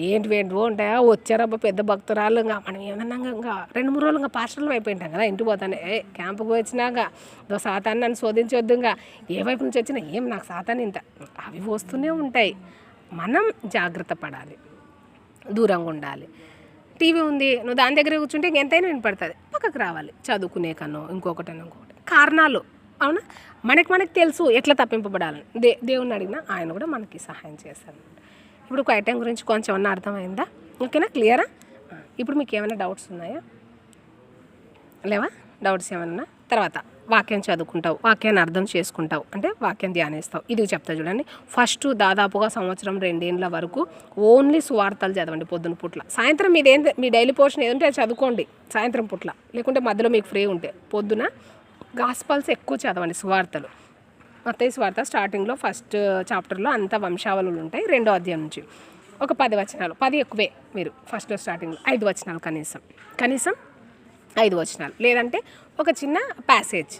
ఏంటివో ఉంటాయా, వచ్చారబ్బా పెద్ద భక్తురాలు. ఇంకా మనం ఏమన్నా ఇంకా 2-3 రోజులు ఇంకా పాస్టర్లు అయిపోయింటాం కదా, ఇంటికి పోతానే క్యాంపుకి వచ్చినాక సాతాను నన్ను శోధించొద్దు, ఇంకా ఏ వైపు నుంచి వచ్చినా ఏం నాకు సాతాను ఇంత అవి వస్తూనే ఉంటాయి. మనం జాగ్రత్త పడాలి, దూరంగా ఉండాలి. టీవీ ఉంది, నువ్వు దాని దగ్గర కూర్చుంటే ఇంకెంతైనా వినపడుతుంది, పక్కకు రావాలి. చదువుకునే కన్నా ఇంకొకటి కారణాలు, అవునా? మనకి తెలుసు ఎట్లా తప్పింపబడాలని. దేవుని అడిగినా ఆయన కూడా మనకి సహాయం చేస్తాడు. ఇప్పుడు ఒక ఐటెం గురించి కొంచెం అన్న అర్థమైందా? ఓకేనా? క్లియరా? ఇప్పుడు మీకు ఏమైనా డౌట్స్ ఉన్నాయా? లేవా? డౌట్స్ ఏమన్నా? తర్వాత వాక్యం చదువుకుంటావు, వాక్యాన్ని అర్థం చేసుకుంటావు, అంటే వాక్యం ధ్యానిస్తావు. ఇది చెప్తా చూడండి. ఫస్ట్ దాదాపుగా 1-2 ఏళ్ళ వరకు ఓన్లీ సువార్తలు చదవండి పొద్దున పూట్ల. సాయంత్రం మీ డైలీ పోర్షన్ ఏదంటే అది చదువుకోండి సాయంత్రం పూట్ల, లేకుంటే మధ్యలో మీకు ఫ్రీ ఉంటే పొద్దున గాస్పల్స్ ఎక్కువ చదవండి, సువార్తలు. మత్తయి సువార్త స్టార్టింగ్లో ఫస్ట్ చాప్టర్లో అంతా వంశావళులు ఉంటాయి. 2వ అధ్యాయం నుంచి ఒక 10 వచనాలు, 10 ఎక్కువే, మీరు ఫస్ట్లో స్టార్టింగ్లో 5 వచనాలు కనీసం 5 వచనాలు, లేదంటే ఒక చిన్న ప్యాసేజ్,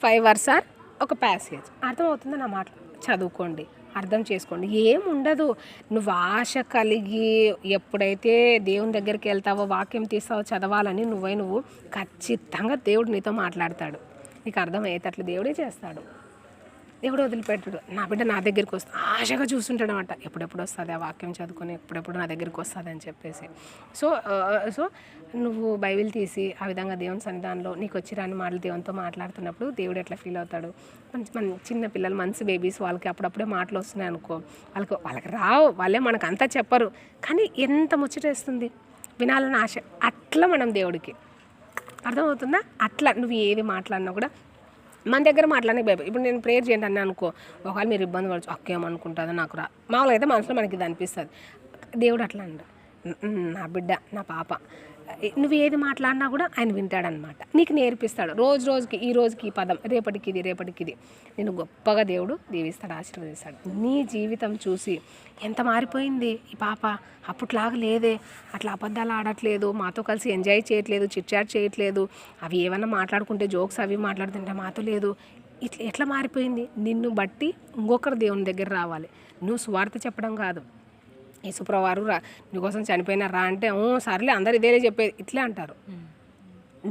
5 వర్స్ ఆర్ ఒక ప్యాసేజ్. అర్థమవుతుంది నా మాట? చదువుకోండి, అర్థం చేసుకోండి. ఏముండదు. నువ్వు ఆశ కలిగి ఎప్పుడైతే దేవుని దగ్గరికి వెళ్తావో, వాక్యం తీస్తావో చదవాలని నువ్వు ఖచ్చితంగా దేవుడు నీతో మాట్లాడతాడు. నీకు అర్థమయ్యేటట్లు దేవుడే చేస్తాడు. దేవుడు వదిలిపెట్టడు. నా బిడ్డ నా దగ్గరికి వస్తుంది, ఆశగా చూస్తుంటాడు అనమాట, ఎప్పుడెప్పుడు వస్తుంది ఆ వాక్యం చదువుకొని, ఎప్పుడెప్పుడు నా దగ్గరికి వస్తుంది అని చెప్పేసి. సో నువ్వు బైబిల్ తీసి ఆ విధంగా దేవుని సన్నిధానంలో నీకు వచ్చి రాని మాటలు దేవునితో మాట్లాడుతున్నప్పుడు దేవుడు ఎట్లా ఫీల్ అవుతాడు? మన చిన్న పిల్లలు, మంచి బేబీస్, వాళ్ళకి అప్పుడప్పుడే మాటలు వస్తున్నాయి అనుకో, వాళ్ళకి రావు, వాళ్ళే మనకు అంతా చెప్పరు, కానీ ఎంత ముచ్చటేస్తుంది, వినాలని ఆశ. అట్లా మనం దేవుడికి, అర్థమవుతుందా? అట్లా నువ్వు ఏది మాట్లాడినా కూడా మన దగ్గర మాట్లాడడానికి భయపడి. ఇప్పుడు నేను ప్రేయర్ చేయండి అన్నా అనుకో, ఒకవేళ మీరు ఇబ్బంది పడచ్చు, అక్కేమనుకుంటుందో నాకు మామూలుగా అయితే మనసులో మనకి ఇది అనిపిస్తుంది. దేవుడు అట్లా అంట, నా బిడ్డ, నా పాప, నువ్వు ఏది మాట్లాడినా కూడా ఆయన వింటాడనమాట, నీకు నేర్పిస్తాడు. రోజుకి ఈ రోజుకి ఈ పదం, రేపటికి ఇది, నేను గొప్పగా దేవుడు దీవిస్తాడు, ఆశీర్వదిస్తాడు. నీ జీవితం చూసి ఎంత మారిపోయింది ఈ పాప, అప్పట్లాగా లేదే, అట్లా అబద్ధాలు ఆడట్లేదు, మాతో కలిసి ఎంజాయ్ చేయట్లేదు, చిట్చాట్ చేయట్లేదు, అవి ఏమన్నా మాట్లాడుకుంటే జోక్స్ అవి మాట్లాడుతుంటే మాతో లేదు, ఎట్లా మారిపోయింది? నిన్ను బట్టి ఇంకొకరు దేవుని దగ్గర రావాలి. నువ్వు సువార్త చెప్పడం కాదు, యేసుప్రభువారు నీకోసం చనిపోయినా రా అంటే సర్లే అందరు ఇదే చెప్పేది, ఇట్లే అంటారు.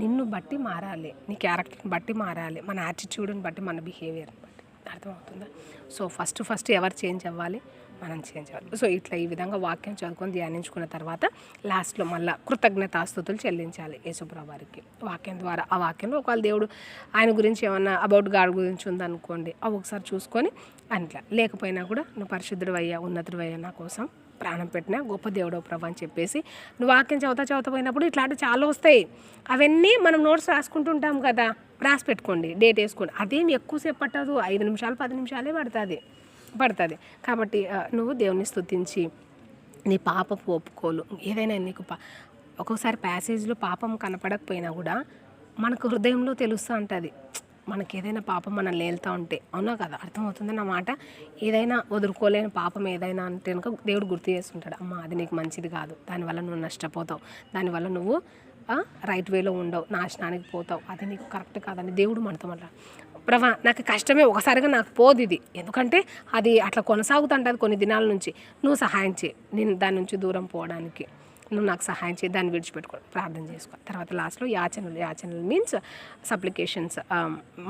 నిన్ను బట్టి మారాలి, నీ క్యారెక్టర్ని బట్టి మారాలి, మన యాటిట్యూడ్ని బట్టి, మన బిహేవియర్ని బట్టి. అర్థమవుతుందా? సో ఫస్ట్ ఎవరు చేంజ్ అవ్వాలి? మనం చేంజ్ అవ్వాలి. సో ఇట్లా ఈ విధంగా వాక్యం చదువుకొని ధ్యానించుకున్న తర్వాత లాస్ట్లో మళ్ళీ కృతజ్ఞతాస్తుతులు చెల్లించాలి యేసుప్రభువారికి వాక్యం ద్వారా. ఆ వాక్యంలో ఒకవేళ దేవుడు ఆయన గురించి ఏమన్నా అబౌట్ గాడ్ గురించి ఉందనుకోండి, అవి ఒకసారి చూసుకొని అట్లా. లేకపోయినా కూడా నువ్వు పరిశుద్ధుడు అయ్యా, ఉన్నతుడు అయ్యా, నా కోసం ప్రాణం పెట్టినా గొప్ప దేవుడో ప్రభు అని చెప్పేసి నువ్వు వాక్యం చదువుతా పోయినప్పుడు ఇట్లాంటివి చాలా వస్తాయి. అవన్నీ మనం నోట్స్ రాసుకుంటుంటాం కదా, రాసి పెట్టుకోండి, డేట్ వేసుకోండి. అదేం ఎక్కువసేపు పట్టదు, 5 నిమిషాలు 10 నిమిషాలే పడుతుంది. కాబట్టి నువ్వు దేవుని స్తుతించి నీ పాపపు ఒప్పుకోలు ఏదైనా నీకు ఒక్కొక్కసారి ప్యాసేజ్లో పాపం కనపడకపోయినా కూడా మనకు హృదయంలో తెలుస్తూ ఉంటుంది, మనకి ఏదైనా పాపం మనం లేలుతూ ఉంటే. అవునా కదా? అర్థమవుతుంది నా మాట? ఏదైనా వదులుకోలేని పాపం ఏదైనా అంటే కనుక దేవుడు గుర్తు చేస్తుంటాడు, అమ్మ అది నీకు మంచిది కాదు, దానివల్ల నువ్వు నష్టపోతావు, దానివల్ల నువ్వు రైట్ వేలో ఉండవు, నాశనానికి పోతావు, అది నీకు కరెక్ట్ కాదని దేవుడు మనతో ప్రభా నాకు కష్టమే, ఒకసారిగా నాకు పోదు ఇది, ఎందుకంటే అది అట్లా కొనసాగుతుంటుంది కొన్ని దినాల నుంచి, నువ్వు సహాయం చేయి, నేను దాని నుంచి దూరం పోవడానికి నువ్వు నాకు సహాయం చేయి, దాన్ని విడిచిపెట్టుకో, ప్రార్థన చేసుకో. తర్వాత లాస్ట్లో యాచనలు మీన్స్ సప్లికేషన్స్.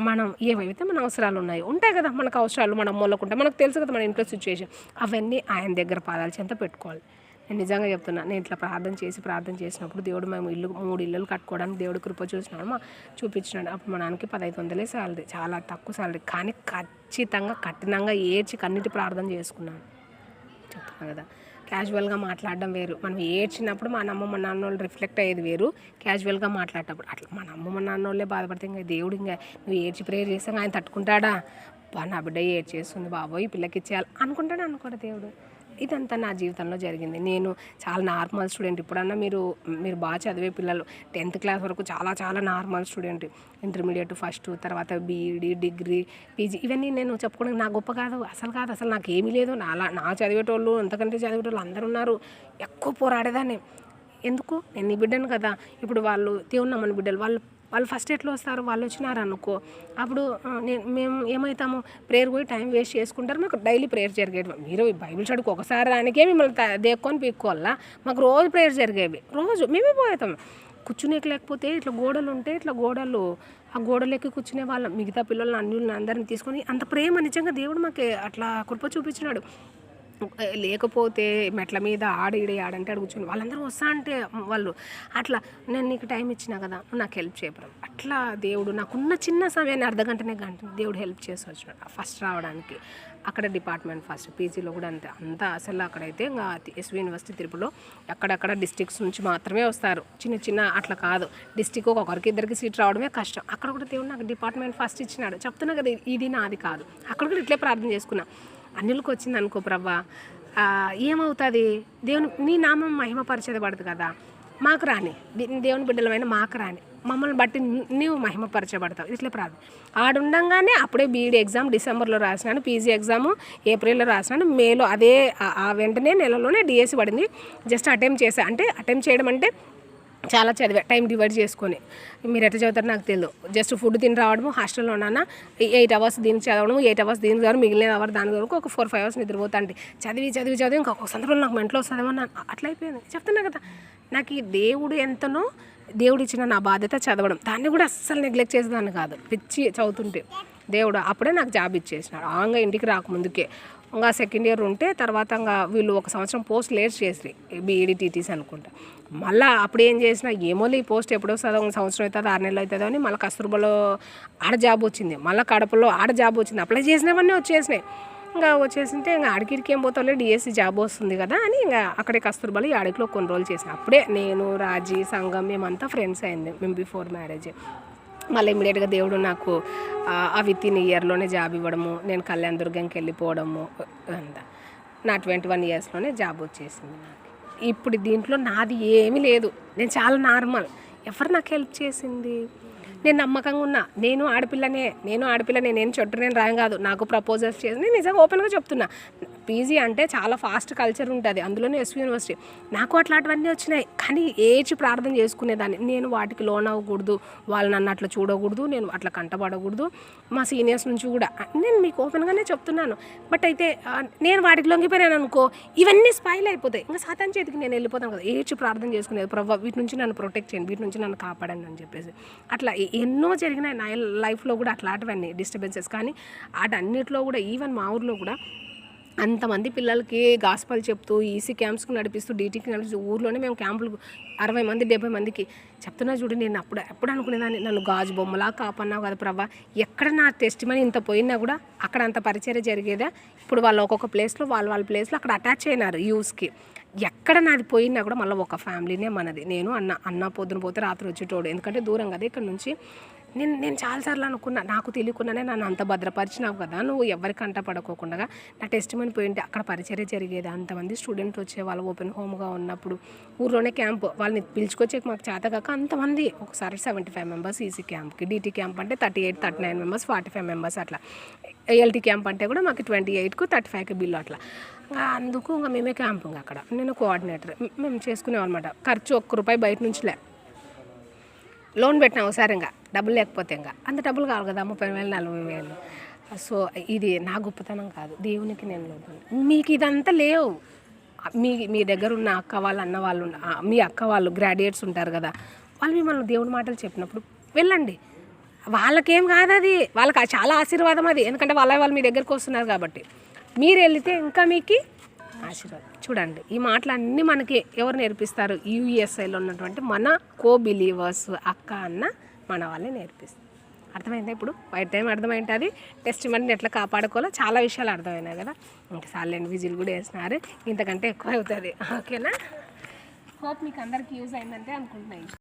మనం ఏవైతే మన అవసరాలు ఉన్నాయో ఉంటాయి కదా, మనకు అవసరాలు మనం మొల్లకుంటే మనకు తెలుసు కదా మన ఇంట్లో సిచ్యువేషన్, అవన్నీ ఆయన దగ్గర పాదాల చెంత పెట్టుకోవాలి. నేను నిజంగా చెప్తున్నా, నేను ఇట్లా ప్రార్థన చేసినప్పుడు దేవుడు మేము 3 ఇల్లులు కట్టుకోవడానికి దేవుడు కృప చూపించినాడు. అప్పుడు మా నాన్నకి 1500 శాలరీ, చాలా తక్కువ శాలరీ, కానీ ఖచ్చితంగా కఠినంగా ఏడ్చి కన్నిటి ప్రార్థన చేసుకున్నాను. చెప్తున్నాను కదా, క్యాజువల్గా మాట్లాడడం వేరు, మనం ఏడ్చినప్పుడు మా అమ్మ నాన్నోళ్ళు రిఫ్లెక్ట్ అయ్యేది వేరు, క్యాజువల్గా మాట్లాడేటప్పుడు అట్లా మన అమ్మ నాన్నోళ్ళే బాధపడితే ఇంకా దేవుడు ఇంకా నువ్వు ఏడ్చి ప్రేయర్ చేస్తే ఆయన తట్టుకుంటాడా? నా బిడ్డ ఏడ్చేస్తుంది బాబోయ్, ఈ పిల్లకి ఇచ్చేయాలి అనుకుంటాడు అనుకోడు దేవుడు. ఇదంతా నా జీవితంలో జరిగింది. నేను చాలా నార్మల్ స్టూడెంట్. ఇప్పుడన్నా మీరు బాగా చదివే పిల్లలు 10th క్లాస్ వరకు చాలా చాలా నార్మల్ స్టూడెంట్. ఇంటర్మీడియట్ ఫస్ట్, తర్వాత బీఈడి, డిగ్రీ, పీజీ ఇవన్నీ నేను చెప్పుకోవడానికి నా గొప్ప కాదు, అసలు నాకు ఏమీ లేదు. నా చదివేటోళ్ళు అంతకంటే చదివేటోళ్ళు అందరూ ఉన్నారు. ఎక్కువ పోరాడేదాన్ని. ఎందుకు? నేను నీ బిడ్డను కదా. ఇప్పుడు వాళ్ళు దేవుని నమ్మని బిడ్డలు, వాళ్ళు ఫస్ట్ ఎట్లా వస్తారు, వాళ్ళు వచ్చినారు అనుకో, అప్పుడు మేము ఏమవుతాము, ప్రేయర్ పోయి టైం వేస్ట్ చేసుకుంటారు. మాకు డైలీ ప్రేయర్ జరిగేవి. మీరు బైబిల్ చదువుకు ఒకసారి రానికే మిమ్మల్ని దేక్కొని పీక్కోవాలా. మాకు రోజు ప్రేయర్ జరిగేవి. రోజు మేమే పోతాము. కూర్చునేకి లేకపోతే ఇట్లా గోడలు ఉంటే ఆ గోడలెక్కి కూర్చునే వాళ్ళం. మిగతా పిల్లల్ని అన్యుల్ని అందరిని తీసుకొని అంత ప్రేమ నిజంగా దేవుడు మాకు అట్లా కృప చూపించినాడు. లేకపోతే మెట్ల మీద ఆడంటే కూర్చొని వాళ్ళందరూ వస్తా అంటే వాళ్ళు అట్లా నేను నీకు టైం ఇచ్చినా కదా, నాకు హెల్ప్ చేయడం. అట్లా దేవుడు నాకున్న చిన్న సమయాన్ని గంట దేవుడు హెల్ప్ చేసి వచ్చినాడు ఫస్ట్ రావడానికి. అక్కడ డిపార్ట్మెంట్ ఫస్ట్, పీజీలో కూడా అంతా అసలు అక్కడైతే ఇంకా ఎస్వి యూనివర్సిటీ తిరుపతిలో అక్కడక్కడ డిస్ట్రిక్ట్స్ నుంచి మాత్రమే వస్తారు. చిన్న అట్లా కాదు, డిస్ట్రిక్ట్ ఒకరికి ఇద్దరికి సీట్ రావడమే కష్టం. అక్కడ కూడా దేవుడు నాకు డిపార్ట్మెంట్ ఫస్ట్ ఇచ్చినాడు. చెప్తున్నా కదా, ఇది నాది కాదు. అక్కడ కూడా ఇట్లే ప్రార్థన చేసుకున్నా. అన్యులకు వచ్చింది అనుకో ప్రభా, ఏమవుతుంది, నీ నామం మహిమపరచబడదు కదా, మాకు రాని, దేవుని బిడ్డలమైన మాకు రాని, మమ్మల్ని బట్టి నీవు మహిమపరచబడతావు. ఇట్లా ప్రార్థన. ఆడుండంగానే అప్పుడే బీఈడి ఎగ్జామ్ డిసెంబర్లో రాసినాను, పీజీ ఎగ్జాము ఏప్రిల్లో రాసినాను, మేలో అదే ఆ వెంటనే నెలలోనే డిఎస్సి పడింది. జస్ట్ అటెంప్ట్ చేశాను. అటెంప్ట్ చేయడం అంటే చాలా చదివా, టైం డివైడ్ చేసుకొని. మీరు ఎట్లా చదువుతారో నాకు తెలియదు. జస్ట్ ఫుడ్ తిని రావడము, హాస్టల్లో ఉన్నాను, 8 hours దీనికి చదవడము, 8 hours దీనికి చదవడం, మిగిలిన అవర్ దాని వరకు ఒక 4-5 hours నిద్రపోతా అంటే చదివి ఇంకా ఒక సందర్భంలో నాకు మెంటలో వస్తుందేమో అట్లా అయిపోయింది. చెప్తున్నా కదా, నాకు ఈ దేవుడు ఎంతనో, దేవుడు ఇచ్చిన నా బాధ్యత చదవడం, దాన్ని కూడా అస్సలు నెగ్లెక్ట్ చేసేదాన్ని కాదు. పిచ్చి చదువుతుంటే దేవుడు అప్పుడే నాకు జాబ్ ఇచ్చేసినాడు. ఆంగా ఇంటికి రాకముందుకే. ఇంకా సెకండ్ ఇయర్ ఉంటే తర్వాత ఇంకా వీళ్ళు 1 సంవత్సరం పోస్ట్ లేట్ చేసి బీఈడి టీటీసీ అనుకుంటా. మళ్ళీ అప్పుడు ఏం చేసినా ఏమోలే, ఈ పోస్ట్ ఎప్పుడో వస్తుందో, 1 సంవత్సరం అవుతుందో 6 నెలలు అవుతుందో అని మళ్ళీ కస్తూర్బాలో ఆడ జాబ్ వచ్చింది. మళ్ళీ కడపలో ఆడ జాబ్ వచ్చింది. అప్లై చేసినవన్నీ వచ్చేసినాయి. ఇంకా వచ్చేసింటే ఇంకా ఆడికిడికి ఏం పోతావులే, డిఎస్సి జాబ్ వస్తుంది కదా అని ఇంకా అక్కడే కస్తూర్బాలో ఈ ఆడికిలో కొన్ని రోజులు చేసిన. అప్పుడే నేను, రాజీ, సంగం మేమంతా ఫ్రెండ్స్ అయింది మేము బిఫోర్ మ్యారేజ్. మళ్ళీ ఇమీడియట్గా దేవుడు నాకు ఆ వితిన్ ఇయర్లోనే జాబ్ ఇవ్వడము, నేను కళ్యాణ దుర్గంకి వెళ్ళిపోవడము, అంతా నా 21 yearsలోనే జాబ్ వచ్చేసింది నాకు. ఇప్పుడు దీంట్లో నాది ఏమీ లేదు, నేను చాలా నార్మల్. ఎవరు నాకు హెల్ప్ చేసింది? నేను నమ్మకంగా ఉన్నా. నేను ఆడపిల్లనే, నేను చెట్టు నేను రాయం కాదు. నాకు ప్రపోజల్స్ చేసి నేను నిజంగా ఓపెన్గా చెప్తున్నా. పీజీ అంటే చాలా ఫాస్ట్ కల్చర్ ఉంటుంది, అందులోనే ఎస్వి యూనివర్సిటీ. నాకు అట్లాంటివన్నీ వచ్చినాయి. కానీ ప్రార్థన చేసుకునేదాన్ని. నేను వాటికి లోన్ అవ్వకూడదు, వాళ్ళు నన్ను అట్లా చూడకూడదు, నేను అట్లా కంటపడకూడదు. మా సీనియర్స్ నుంచి కూడా నేను మీకు ఓపెన్గానే చెప్తున్నాను. బట్ అయితే నేను వాటికి లొంగిపోయాను అనుకో, ఇవన్నీ స్పాయిల్ అయిపోతాయి. ఇంకా సాతాన్ చేతికి నేను వెళ్ళిపోతాను కదా. ప్రార్థన చేసుకునేది, ప్రభావ వీటి నుంచి నన్ను ప్రొటెక్ట్ చేయండి, వీటి నుంచి నన్ను కాపాడండి అని చెప్పేసి. అట్లా ఎన్నో జరిగినాయి నా లైఫ్లో కూడా అట్లాంటివన్నీ డిస్టర్బెన్సెస్. కానీ వాటన్నిటిలో కూడా ఈవెన్ మా ఊర్లో కూడా అంతమంది పిల్లలకి గాస్పల్ చెప్తూ, ఈసీ క్యాంప్స్కి నడిపిస్తూ, డీటీకి నడిపిస్తూ, ఊర్లోనే మేము క్యాంపులు 60 మంది 70 మందికి చెప్తున్నా చూడు. నేను ఎప్పుడు అనుకునేదాన్ని, నన్ను గాజు బొమ్మలా కాపన్నావు కదా ప్రభా. ఎక్కడ నా టెస్టిమనీ ఇంత పోయినా కూడా అక్కడ అంత పరిచర్య జరిగేదా? ఇప్పుడు వాళ్ళు ఒక్కొక్క ప్లేస్లో వాళ్ళ ప్లేస్లో అక్కడ అటాచ్ అయినారు యూస్కి. ఎక్కడ నాది పోయినా కూడా మళ్ళీ ఒక ఫ్యామిలీనే మనది. నేను అన్న పొద్దున పోతే రాత్రి వచ్చేటోడు, ఎందుకంటే దూరం కదా ఇక్కడ నుంచి. నేను చాలాసార్లు అనుకున్నా, నాకు తెలియకుండానే నన్ను అంత భద్రపరిచినావు కదా, నువ్వు ఎవరికి అంట పడుకోకుండా. నా టెస్టిమనీ పోయింటే అక్కడ పరిచర్య జరిగేది. అంతమంది స్టూడెంట్ వచ్చేవాళ్ళు ఓపెన్ హోమ్గా ఉన్నప్పుడు. ఊర్లోనే క్యాంప్, వాళ్ళని పిలుచుకొచ్చే మాకు చేత కాక అంతమంది. ఒకసారి 75 members ఈసీ క్యాంప్కి, డీటీ క్యాంప్ అంటే 38, 39 members, 45 members అట్లా. ఏఎల్టీ క్యాంప్ అంటే కూడా మాకు 28కు 35కి బిల్లు అట్లా. అందుకు ఇంకా మేమే క్యాంప్ అక్కడ. నేను కోఆర్డినేటర్, మేము చేసుకునేవాళ్ళం అనమాట. ఖర్చు ₹1 బయట నుంచిలే. లోన్ పెట్టినా ఒకసారి ఇంకా డబ్బులు లేకపోతే ఇంకా అంత డబ్బులు కావాలి కదా, 30,000 40,000. సో ఇది నా గొప్పతనం కాదు, దేవునికి నేను లోపల. మీకు ఇదంతా లేవు. మీ దగ్గర ఉన్న అక్క వాళ్ళు, అన్న వాళ్ళు, మీ అక్క వాళ్ళు గ్రాడ్యుయేట్స్ ఉంటారు కదా, వాళ్ళు మిమ్మల్ని దేవుడి మాటలు చెప్పినప్పుడు వెళ్ళండి. వాళ్ళకేం కాదు, అది వాళ్ళకి చాలా ఆశీర్వాదం అది. ఎందుకంటే వాళ్ళు మీ దగ్గరికి వస్తున్నారు కాబట్టి. మీరు వెళితే ఇంకా మీకు ఆశీర్వాదం. చూడండి, ఈ మాటలన్నీ మనకి ఎవరు నేర్పిస్తారు? యూఎస్ఐలో ఉన్నటువంటి మన బిలీవర్స్, అక్క అన్న మన వాళ్ళే నేర్పిస్తారు. అర్థమైందా? ఇప్పుడు వైట్ టైం అర్థమైంటుంది, టెస్టిమనీని ఎట్లా కాపాడుకోవాలో చాలా విషయాలు అర్థమైనాయి కదా. ఇంకా సైలెంట్ విజిల్ కూడా వేసినారు, ఇంతకంటే ఎక్కువ అవుతుంది. ఓకేనా? హోప్ మీకు అందరికీ యూజ్ అయిందంటే అనుకుంటున్నాను.